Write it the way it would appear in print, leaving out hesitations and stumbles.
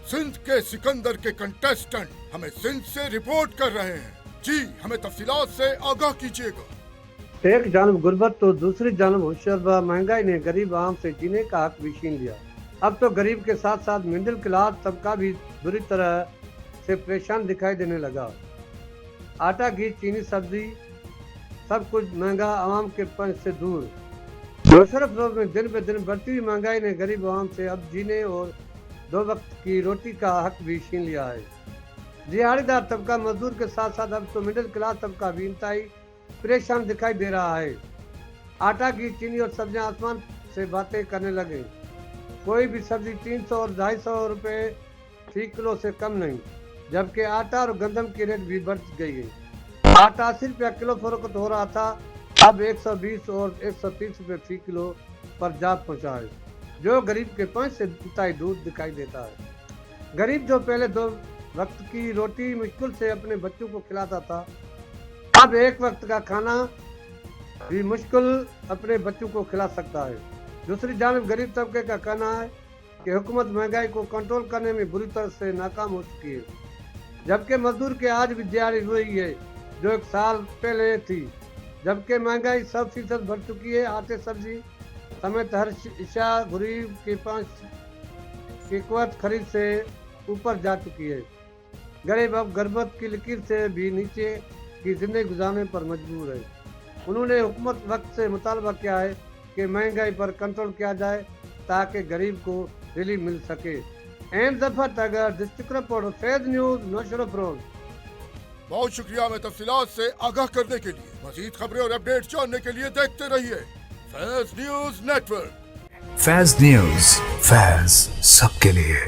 सिंध के सिकंदर के कंटेस्टेंट हमें सिंध से रिपोर्ट कर रहे हैं। जी हमें तफसीलात से आगाह कीजिएगा। एक जानब गुर्बत तो दूसरी जानब होशियार व महंगाई ने गरीब आवाम से जीने का हक भी छीन लिया। अब तो गरीब के साथ साथ मिडिल क्लास तबका भी बुरी तरह से परेशान दिखाई देने लगा। आटा, घी, चीनी, सब्जी सब कुछ महंगा, आवाम के पंच से दूर। ग्रोसरी फ्लोर में दिन ब दिन बढ़ती हुई महंगाई ने गरीब आवाम से अब जीने और 2 वक्त की रोटी का हक भी छीन लिया है। दिहाड़ीदार तबका, मजदूर के साथ साथ अब तो मिडिल क्लास तबका भी इंतहाई परेशान दिखाई दे रहा है। आटा, घी, चीनी और सब्जियां आसमान से बातें करने लगे। कोई भी सब्जी 300 और 250 रुपये फी किलो से कम नहीं, जबकि आटा और गंदम की रेट भी बढ़ गई है। आटा 80 रुपया किलो फरोख्त हो रहा था, अब 120 और 130 रुपये फी किलो पर जा पहुंचा है, जो गरीब के पंच से इंतहाई दूर दिखाई देता है। गरीब जो पहले 2 वक्त की रोटी मुश्किल से अपने बच्चों को खिलाता था, अब 1 वक्त का खाना भी मुश्किल अपने बच्चों को खिला सकता है। दूसरी जानब गरीब तबके का कहना है कि हुकूमत महंगाई को कंट्रोल करने में बुरी तरह से नाकाम हो चुकी है, जबकि मजदूर के आज भी दिहाड़ी हुई है जो 1 साल पहले थी। जबकि महंगाई 100% बढ़ चुकी है। आटे, सब्जी समेत हर इशा गरीब के पास की क़ुव्वत खरीद से ऊपर जा चुकी है। गरीब अब गुर्बत की लकीर से भी नीचे की जिंदगी गुजारने पर मजबूर है। उन्होंने हुकूमत वक्त से मुतालबा किया है कि महंगाई पर कंट्रोल किया जाए ताकि गरीब को रिलीफ मिल सके। M Zafar Tiger, district reporter, Faiz news, Naushahra Feroze. बहुत शुक्रिया हमें तफसीलात से आगाह करने के लिए। मजीद खबरें और अपडेट जानने के लिए देखते रहिए Faiz news network. Faiz news, Faiz सबके लिए।